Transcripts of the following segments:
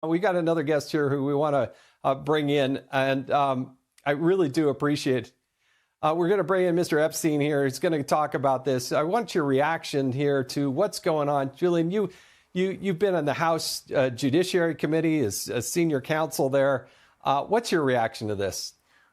We got another guest here who we want to bring in, and I really do appreciate it. We're going to bring in Mr. Epstein here. He's going to talk about this. I want your reaction here to what's going on. Julian, you've been on the House Judiciary Committee as a senior counsel there. What's your reaction to this?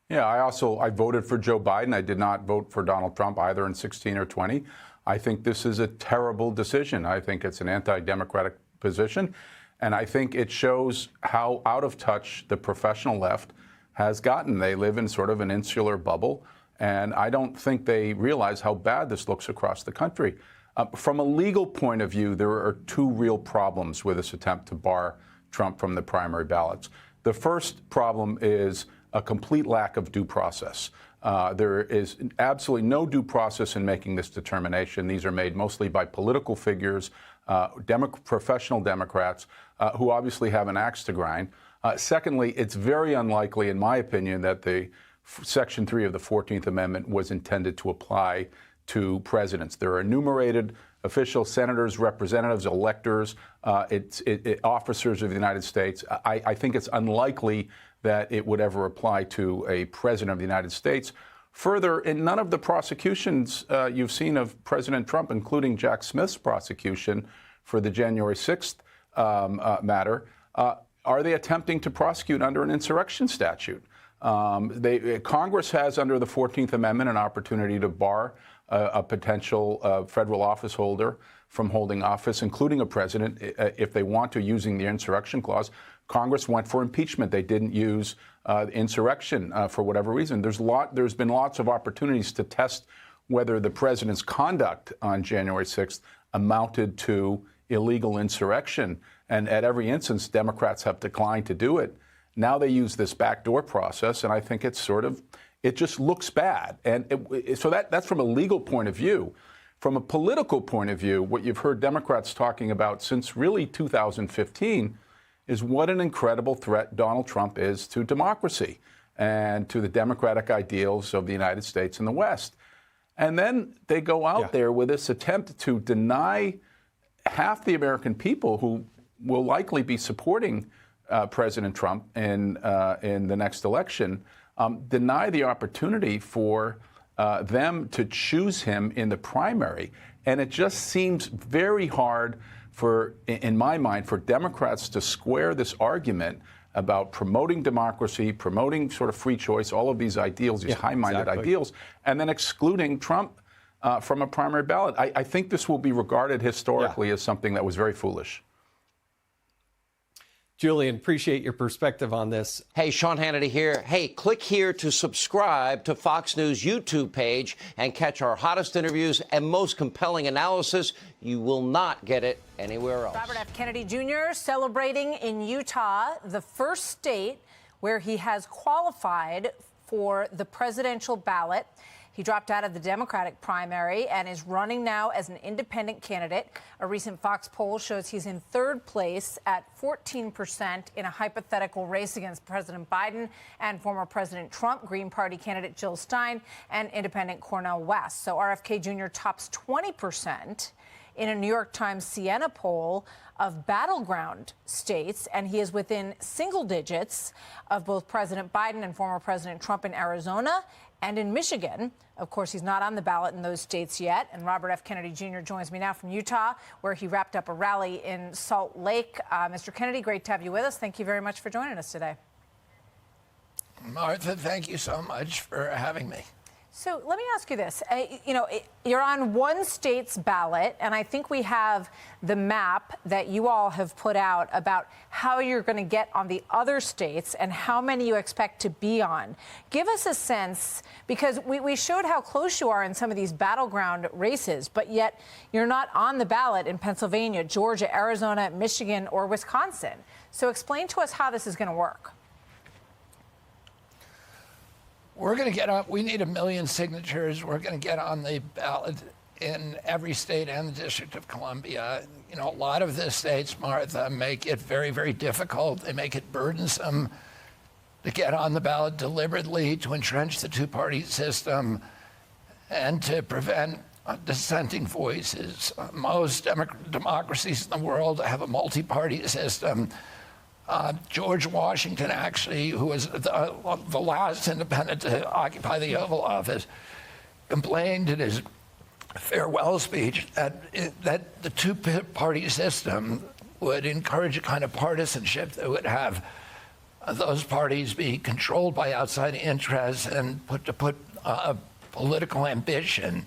Yeah, I voted for Joe Biden. I did not vote for Donald Trump either in 16 or 20. I think this is a terrible decision. I think it's an anti-democratic position. And I think it shows how out of touch the professional left has gotten. They live in sort of an insular bubble, and I don't think they realize how bad this looks across the country. From a legal point of view, there are two real problems with this attempt to bar Trump from the primary ballots. The first problem is a complete lack of due process. There is absolutely no due process in making this determination. These are made mostly by political figures, professional Democrats, who obviously have an axe to grind. Secondly, it's very unlikely, in my opinion, that the Section 3 of the 14th Amendment was intended to apply to presidents. There are enumerated officials, senators, representatives, electors, officers of the United States. I think it's unlikely that it would ever apply to a president of the United States. Further, in none of the prosecutions you've seen of President Trump, including Jack Smith's prosecution for the January 6th matter, are they attempting to prosecute under an insurrection statute? Congress has, under the 14th Amendment, an opportunity to bar a potential federal office holder from holding office, including a president, if they want to, using the insurrection clause. Congress went for impeachment. They didn't use insurrection for whatever reason. There's been lots of opportunities to test whether the president's conduct on January 6th amounted to illegal insurrection. And at every instance, Democrats have declined to do it. Now they use this backdoor process, and I think it just looks bad. And so that's from a legal point of view. From a political point of view, what you've heard Democrats talking about since really 2015 is what an incredible threat Donald Trump is to democracy and to the democratic ideals of the United States and the West. And then they go out there with this attempt to deny half the American people who will likely be supporting President Trump in the next election, deny the opportunity for them to choose him in the primary. And it just seems very hard in my mind, for Democrats to square this argument about promoting democracy, promoting sort of free choice, all of these ideals, these high-minded ideals, and then excluding Trump from a primary ballot. I think this will be regarded historically as something that was very foolish. Julian, appreciate your perspective on this. Hey, Sean Hannity here. Hey, click here to subscribe to Fox News YouTube page and catch our hottest interviews and most compelling analysis. You will not get it anywhere else. Robert F. Kennedy Jr. celebrating in Utah, the first state where he has qualified for the presidential ballot. He dropped out of the Democratic primary and is running now as an independent candidate. A recent Fox poll shows he's in third place at 14% in a hypothetical race against President Biden and former President Trump, Green Party candidate Jill Stein, and independent Cornel West. So RFK Jr. tops 20% in a New York Times Siena poll of battleground states, and he is within single digits of both President Biden and former President Trump in Arizona and in Michigan. Of course, he's not on the ballot in those states yet. And Robert F. Kennedy Jr. joins me now from Utah, where he wrapped up a rally in Salt Lake. Mr. Kennedy, great to have you with us. Thank you very much for joining us today. Martha, thank you so much for having me. So let me ask you this. You're on one state's ballot, and I think we have the map that you all have put out about how you're going to get on the other states and how many you expect to be on. Give us a sense, because we showed how close you are in some of these battleground races, but yet you're not on the ballot in Pennsylvania, Georgia, Arizona, Michigan, or Wisconsin. So explain to us how this is going to work. We're going to get on, we need 1 million signatures. We're going to get on the ballot in every state and the District of Columbia. You know, a lot of the states, Martha, make it very, very difficult. They make it burdensome to get on the ballot deliberately, to entrench the two-party system, and to prevent dissenting voices. Most democracies in the world have a multi-party system. George Washington, actually, who was the last independent to occupy the Oval Office, complained in his farewell speech that the two-party system would encourage a kind of partisanship that would have those parties be controlled by outside interests and put political ambition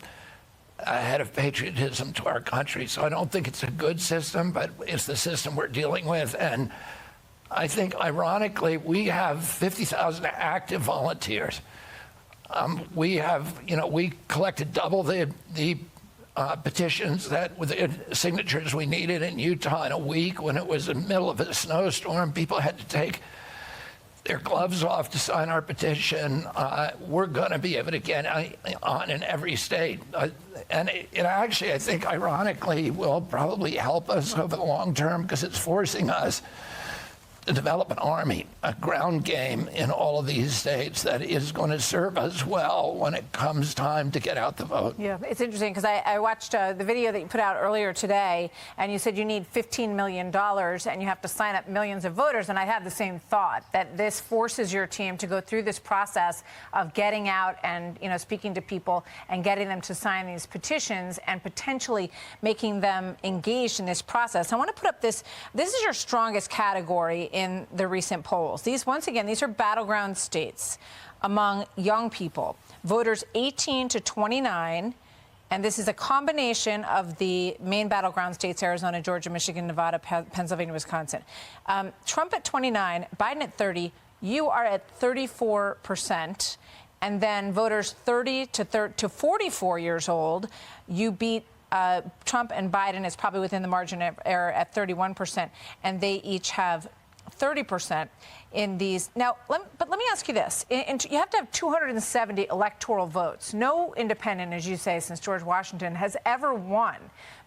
ahead of patriotism to our country. So I don't think it's a good system, but it's the system we're dealing with. And I think, ironically, we have 50,000 active volunteers. We have, we collected double the petitions with the signatures we needed in Utah in a week when it was in the middle of a snowstorm. People had to take their gloves off to sign our petition. We're going to be able to get on in every state. And it actually, I think, ironically, will probably help us over the long term because it's forcing us to develop an army, a ground game in all of these states that is going to serve us well when it comes time to get out the vote. Yeah, it's interesting because I watched the video that you put out earlier today, and you said you need $15 million and you have to sign up millions of voters. And I had the same thought, that this forces your team to go through this process of getting out and, speaking to people and getting them to sign these petitions and potentially making them engaged in this process. I want to put up this is your strongest category in the recent polls. Once again, these are battleground states among young people, voters 18 to 29, and this is a combination of the main battleground states, Arizona, Georgia, Michigan, Nevada, Pennsylvania, Wisconsin. Trump at 29, Biden at 30, you are at 34%, and then voters 30 to 44 years old, you beat Trump and Biden is probably within the margin of error at 31%, and they each have 30% in these. Now, but let me ask you this. You have to have 270 electoral votes. No independent, as you say, since George Washington has ever won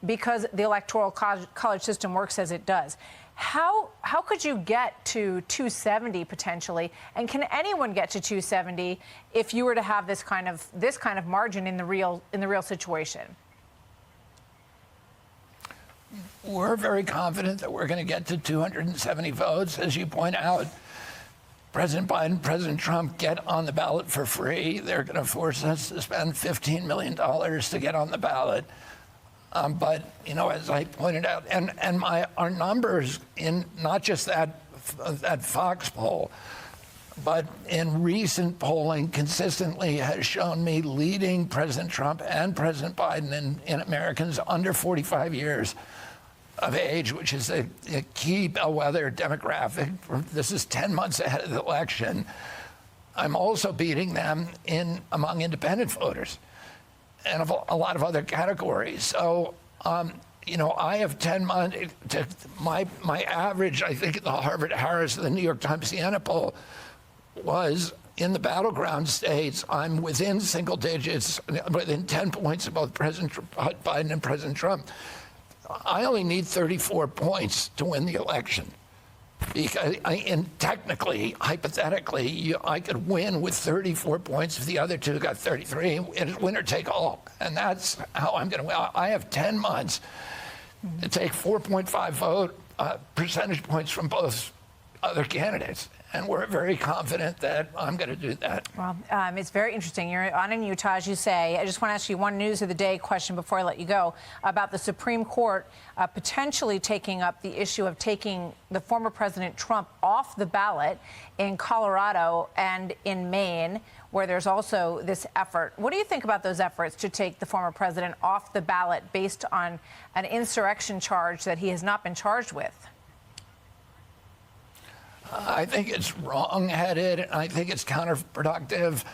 because the electoral college system works as it does. How could you get to 270 potentially? And can anyone get to 270 if you were to have this kind of margin in the real situation? We're very confident that we're going to get to 270 votes. As you point out, President Biden, President Trump get on the ballot for free. They're going to force us to spend $15 million to get on the ballot. But, as I pointed out, and our numbers in not just that Fox poll, but in recent polling consistently has shown me leading President Trump and President Biden in Americans under 45 years of age, which is a key bellwether demographic. This is 10 months ahead of the election. I'm also beating them among independent voters and a lot of other categories. So, I have 10 months. My average, I think, at the Harvard-Harris, the New York Times Siena poll was in the battleground states. I'm within single digits, within 10 points of both President Biden and President Trump. I only need 34 points to win the election. Because technically, hypothetically, I could win with 34 points if the other two got 33. It's winner take all. And that's how I'm going to win. I have 10 months to take 4.5 percentage points from both other candidates. And we're very confident that I'm going to do that. Well, it's very interesting. You're on in Utah, as you say. I just want to ask you one news of the day question before I let you go about the Supreme Court potentially taking up the issue of taking the former President Trump off the ballot in Colorado and in Maine, where there's also this effort. What do you think about those efforts to take the former president off the ballot based on an insurrection charge that he has not been charged with? I think it's wrong-headed. I think it's counterproductive.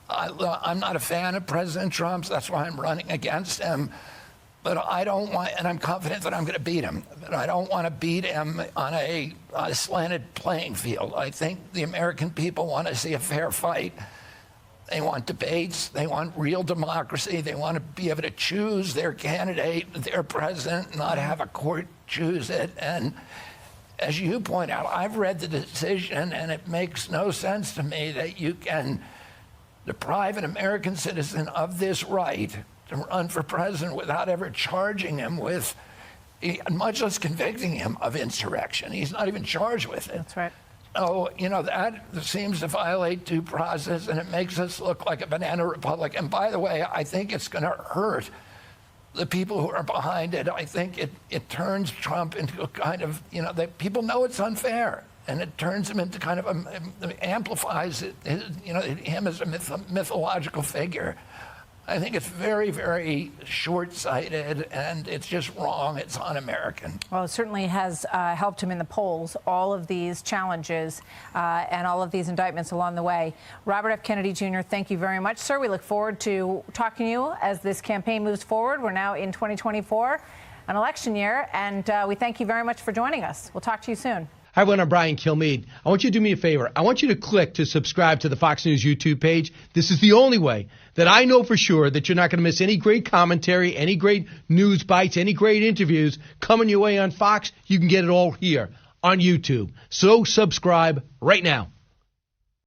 I'm not a fan of President Trump's. That's why I'm running against him. But I don't want, and I'm confident that I'm going to beat him. But I don't want to beat him on a slanted playing field. I think the American people want to see a fair fight. They want debates. They want real democracy. They want to be able to choose their candidate, their president, not have a court choose it. And as you point out, I've read the decision, and it makes no sense to me that you can deprive an American citizen of this right to run for president without ever charging him with much less convicting him of insurrection. He's not even charged with it. That's right. So, that seems to violate due process, and it makes us look like a banana republic. And by the way, I think it's going to hurt the people who are behind it. I think it turns Trump into a kind of, people know it's unfair, and it turns him into kind of amplifies him as a mythological figure. I think it's very, very short-sighted, and it's just wrong. It's un-American. Well, it certainly has helped him in the polls, all of these challenges and all of these indictments along the way. Robert F. Kennedy Jr., thank you very much, sir. We look forward to talking to you as this campaign moves forward. We're now in 2024, an election year, and we thank you very much for joining us. We'll talk to you soon. Hi, everyone. I'm Brian Kilmeade. I want you to do me a favor. I want you to click to subscribe to the Fox News YouTube page. This is the only way that I know for sure that you're not going to miss any great commentary, any great news bites, any great interviews coming your way on Fox. You can get it all here on YouTube. So subscribe right now.